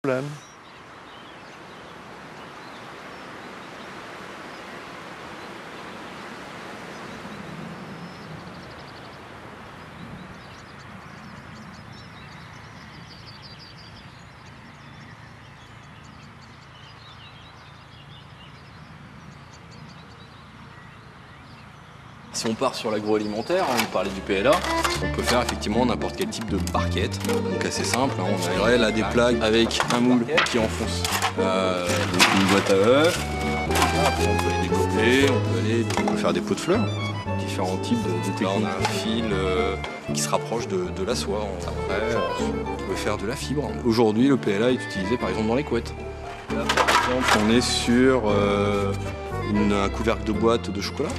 problème. Si on part sur l'agroalimentaire, on parlait du PLA, on peut faire effectivement n'importe quel type de barquette. Donc assez simple, on a là des plaques avec un moule qui enfonce une boîte à œufs. Après on peut les découper, on peut faire des pots de fleurs, différents types de techniques. Là on a un fil qui se rapproche de la soie. Après on peut faire de la fibre. Aujourd'hui le PLA est utilisé par exemple dans les couettes. Là par exemple on est sur un couvercle de boîte de chocolat.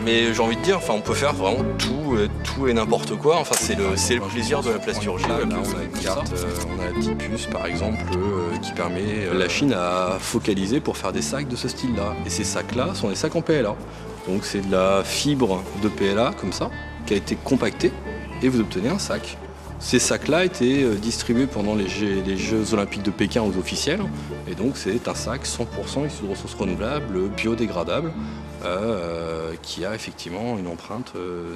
Mais j'ai envie de dire, on peut faire vraiment tout et n'importe quoi. Enfin, c'est le plaisir de la plasturgie. Là, on a une carte, on a la petite puce par exemple qui permet la Chine à focaliser pour faire des sacs de ce style-là. Et ces sacs-là sont des sacs en PLA. Donc c'est de la fibre de PLA comme ça, qui a été compactée et vous obtenez un sac. Ces sacs-là étaient distribués pendant les Jeux Olympiques de Pékin aux officiels. Et donc c'est un sac 100% issu de ressources renouvelables, biodégradable. Qui a effectivement une empreinte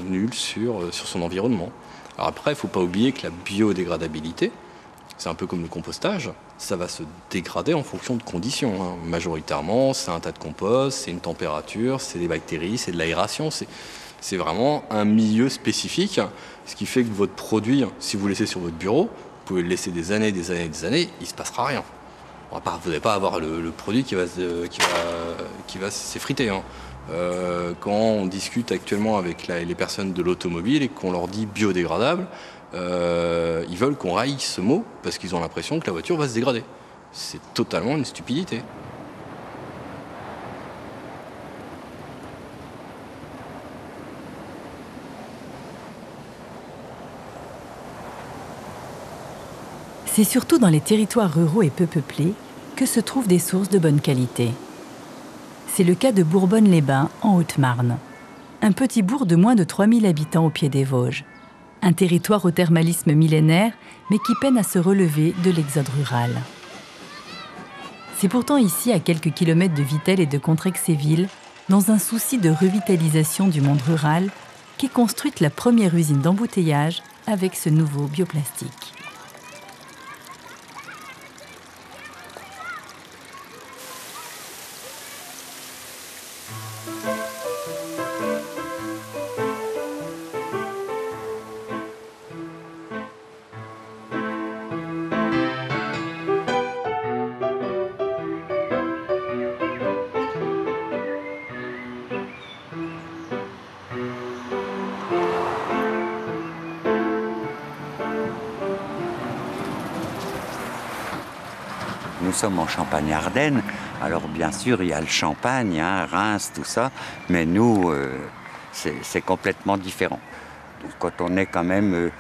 nulle sur son environnement. Alors après, il ne faut pas oublier que la biodégradabilité, c'est un peu comme le compostage, ça va se dégrader en fonction de conditions. Hein. Majoritairement, c'est un tas de compost, c'est une température, c'est des bactéries, c'est de l'aération, c'est vraiment un milieu spécifique, ce qui fait que votre produit, si vous le laissez sur votre bureau, vous pouvez le laisser des années, il ne se passera rien. Vous n'allez pas avoir le produit qui va s'effriter. Hein. Quand on discute actuellement avec les personnes de l'automobile et qu'on leur dit biodégradable, ils veulent qu'on raille ce mot parce qu'ils ont l'impression que la voiture va se dégrader. C'est totalement une stupidité. C'est surtout dans les territoires ruraux et peu peuplés que se trouvent des sources de bonne qualité. C'est le cas de Bourbonne-les-Bains, en Haute-Marne. Un petit bourg de moins de 3000 habitants au pied des Vosges. Un territoire au thermalisme millénaire, mais qui peine à se relever de l'exode rural. C'est pourtant ici, à quelques kilomètres de Vittel et de Contrexéville, dans un souci de revitalisation du monde rural, qu'est construite la première usine d'embouteillage avec ce nouveau bioplastique. Nous sommes en Champagne-Ardenne, alors bien sûr il y a le champagne, hein, Reims, tout ça, mais nous c'est complètement différent. Donc, quand on est quand même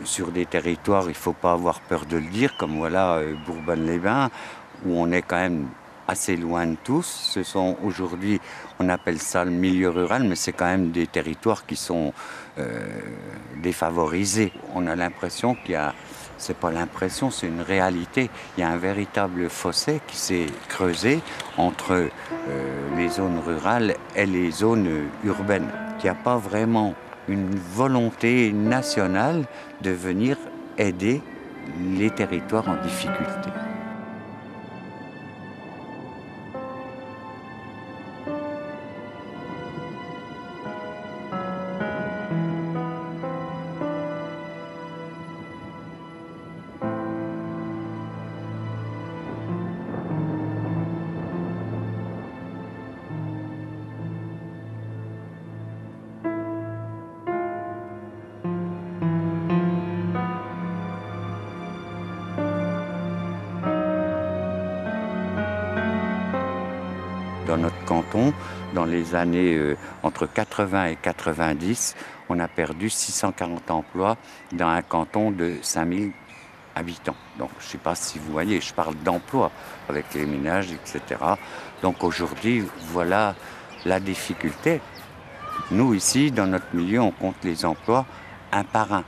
sur des territoires, il ne faut pas avoir peur de le dire, comme voilà Bourbonne-les-Bains, où on est quand même assez loin de tous. Ce sont aujourd'hui, on appelle ça le milieu rural, mais c'est quand même des territoires qui sont défavorisés. On a l'impression qu'il y a... C'est pas l'impression, c'est une réalité. Il y a un véritable fossé qui s'est creusé entre les zones rurales et les zones urbaines. Il n'y a pas vraiment une volonté nationale de venir aider les territoires en difficulté. Dans notre canton, dans les années entre 80 et 90, on a perdu 640 emplois dans un canton de 5000 habitants. Donc je ne sais pas si vous voyez, je parle d'emploi avec les ménages, etc. Donc aujourd'hui, voilà la difficulté. Nous ici, dans notre milieu, on compte les emplois un par un.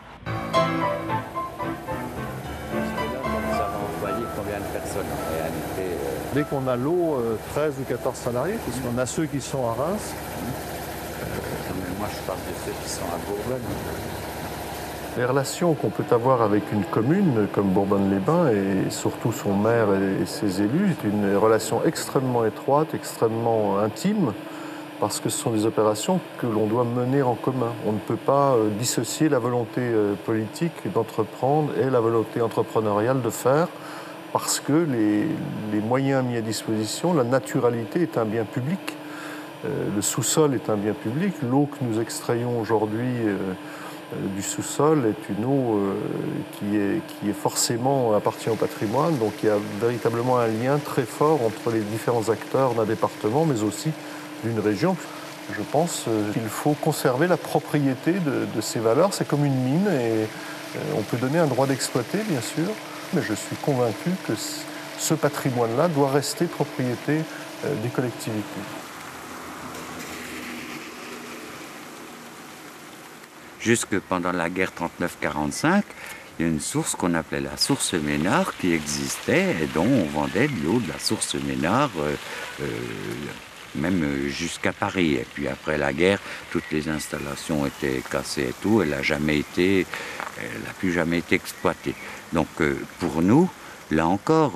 personnes en réalité. Dès qu'on a l'eau, 13 ou 14 salariés, puisqu'on a ceux qui sont à Reims. Mais moi, je parle de ceux qui sont à Bourbonne. Les relations qu'on peut avoir avec une commune comme Bourbonne-les-Bains et surtout son maire et ses élus, c'est une relation extrêmement étroite, extrêmement intime, parce que ce sont des opérations que l'on doit mener en commun. On ne peut pas dissocier la volonté politique d'entreprendre et la volonté entrepreneuriale de faire, parce que les moyens mis à disposition, la naturalité est un bien public. Le sous-sol est un bien public. L'eau que nous extrayons aujourd'hui du sous-sol est une eau qui est forcément appartient au patrimoine. Donc il y a véritablement un lien très fort entre les différents acteurs d'un département, mais aussi d'une région. Je pense qu'il faut conserver la propriété de ces valeurs. C'est comme une mine et on peut donner un droit d'exploiter, bien sûr, mais je suis convaincu que ce patrimoine-là doit rester propriété des collectivités. Jusque pendant la guerre 39-45, il y a une source qu'on appelait la source Ménard qui existait et dont on vendait de l'eau de la source Ménard, même jusqu'à Paris. Et puis après la guerre, toutes les installations étaient cassées et tout. Elle n'a plus jamais été exploitée. Donc pour nous, là encore,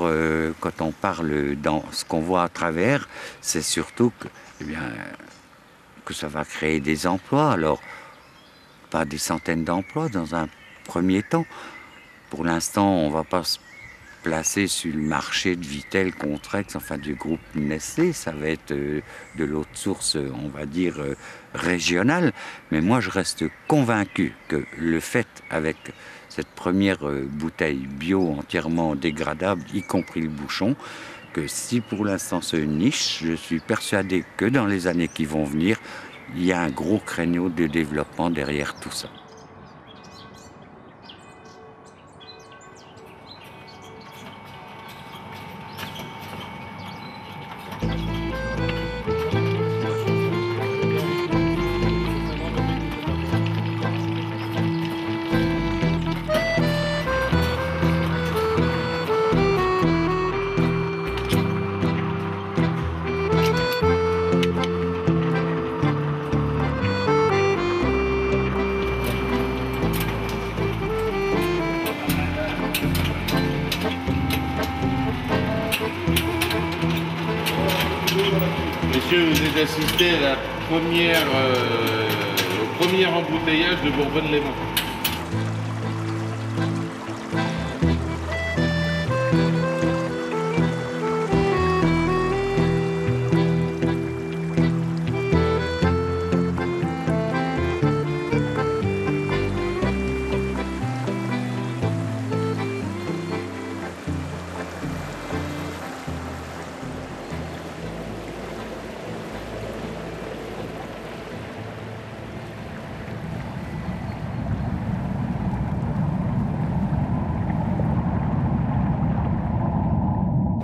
quand on parle dans ce qu'on voit à travers, c'est surtout que ça va créer des emplois. Alors, pas des centaines d'emplois dans un premier temps. Pour l'instant, on ne va pas se placer sur le marché de Vittel, Contrex, enfin du groupe Nestlé. Ça va être de l'autre source, on va dire, régionale. Mais moi, je reste convaincu que le fait, avec cette première bouteille bio entièrement dégradable, y compris le bouchon, que si pour l'instant c'est une niche, je suis persuadé que dans les années qui vont venir, il y a un gros créneau de développement derrière tout ça. Messieurs, vous êtes assistés à la au premier embouteillage de Bourbonne-les-Bains.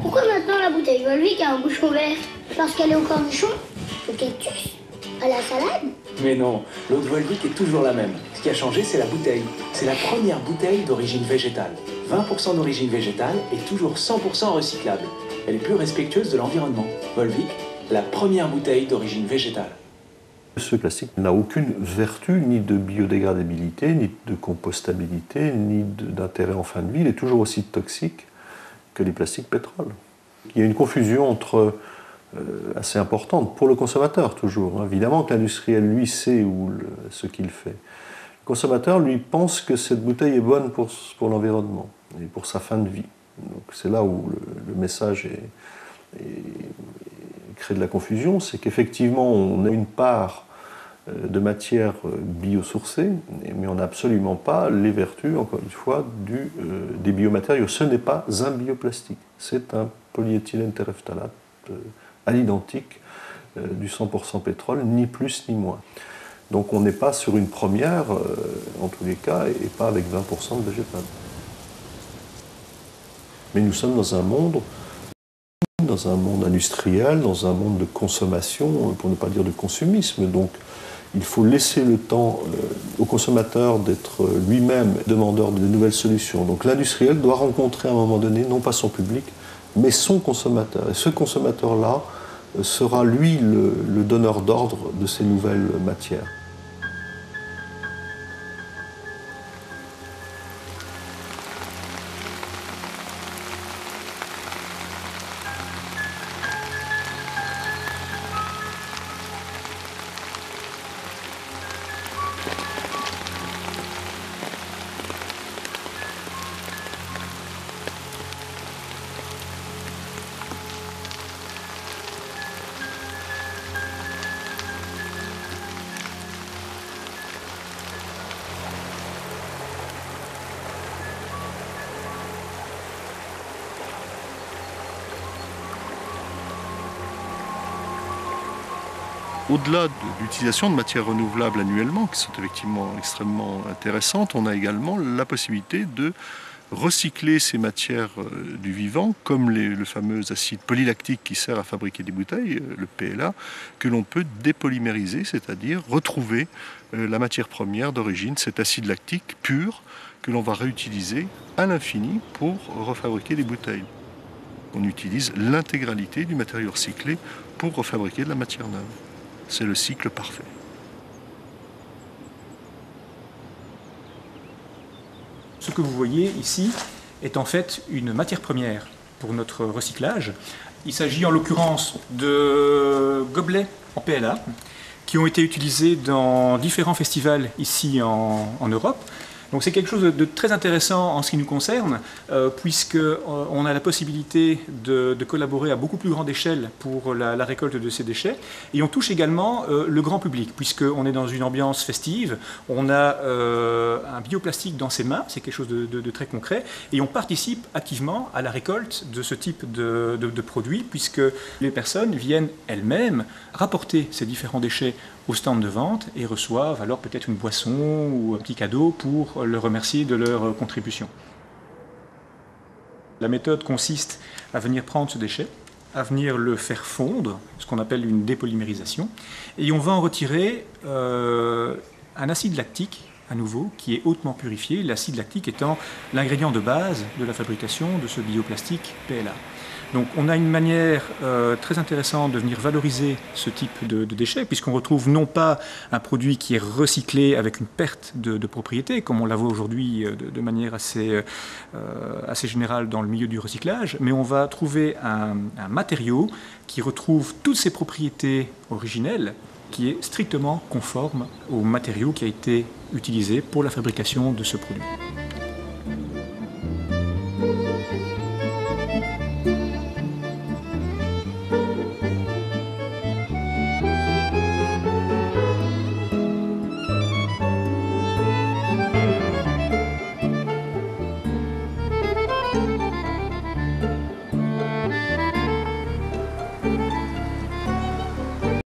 Pourquoi maintenant la bouteille Volvic a un bouchon vert? Parce qu'elle est au cornichon, au cactus, à la salade? Mais non, l'eau de Volvic est toujours la même. Ce qui a changé, c'est la bouteille. C'est la première bouteille d'origine végétale. 20% d'origine végétale et toujours 100% recyclable. Elle est plus respectueuse de l'environnement. Volvic, la première bouteille d'origine végétale. Ce plastique n'a aucune vertu, ni de biodégradabilité, ni de compostabilité, ni d'intérêt en fin de vie. Il est toujours aussi toxique que les plastiques pétrole. Il y a une confusion assez importante pour le consommateur toujours. Évidemment que l'industriel, lui, sait ce qu'il fait. Le consommateur, lui, pense que cette bouteille est bonne pour l'environnement et pour sa fin de vie. Donc c'est là où le message crée de la confusion, c'est qu'effectivement on a une part de matière biosourcée, mais on n'a absolument pas les vertus, encore une fois, des biomatériaux. Ce n'est pas un bioplastique, c'est un polyéthylène terephthalate à l'identique du 100% pétrole, ni plus ni moins. Donc on n'est pas sur une première, en tous les cas, et pas avec 20% de végétal. Mais nous sommes dans un monde industriel, dans un monde de consommation, pour ne pas dire de consumisme. Donc Il faut laisser le temps au consommateur d'être lui-même demandeur de nouvelles solutions. Donc l'industriel doit rencontrer à un moment donné, non pas son public, mais son consommateur. Et ce consommateur-là sera, lui, le donneur d'ordre de ces nouvelles matières. Au-delà de l'utilisation de matières renouvelables annuellement, qui sont effectivement extrêmement intéressantes, on a également la possibilité de recycler ces matières du vivant, comme le fameux acide polylactique qui sert à fabriquer des bouteilles, le PLA, que l'on peut dépolymériser, c'est-à-dire retrouver la matière première d'origine, cet acide lactique pur, que l'on va réutiliser à l'infini pour refabriquer des bouteilles. On utilise l'intégralité du matériau recyclé pour refabriquer de la matière neuve. C'est le cycle parfait. Ce que vous voyez ici est en fait une matière première pour notre recyclage. Il s'agit en l'occurrence de gobelets en PLA qui ont été utilisés dans différents festivals ici en Europe. Donc c'est quelque chose de très intéressant en ce qui nous concerne, puisqu'on a la possibilité de collaborer à beaucoup plus grande échelle pour la récolte de ces déchets. Et on touche également le grand public, puisqu'on est dans une ambiance festive, on a un bioplastique dans ses mains, c'est quelque chose de très concret, et on participe activement à la récolte de ce type de produits, puisque les personnes viennent elles-mêmes rapporter ces différents déchets au stand de vente et reçoivent alors peut-être une boisson ou un petit cadeau pour le remercier de leur contribution. La méthode consiste à venir prendre ce déchet, à venir le faire fondre, ce qu'on appelle une dépolymérisation, et on va en retirer un acide lactique à nouveau qui est hautement purifié, l'acide lactique étant l'ingrédient de base de la fabrication de ce bioplastique PLA. Donc on a une manière très intéressante de venir valoriser ce type de déchets, puisqu'on retrouve non pas un produit qui est recyclé avec une perte de propriété, comme on la voit aujourd'hui de manière assez générale dans le milieu du recyclage, mais on va trouver un matériau qui retrouve toutes ses propriétés originelles, qui est strictement conforme au matériau qui a été utilisé pour la fabrication de ce produit.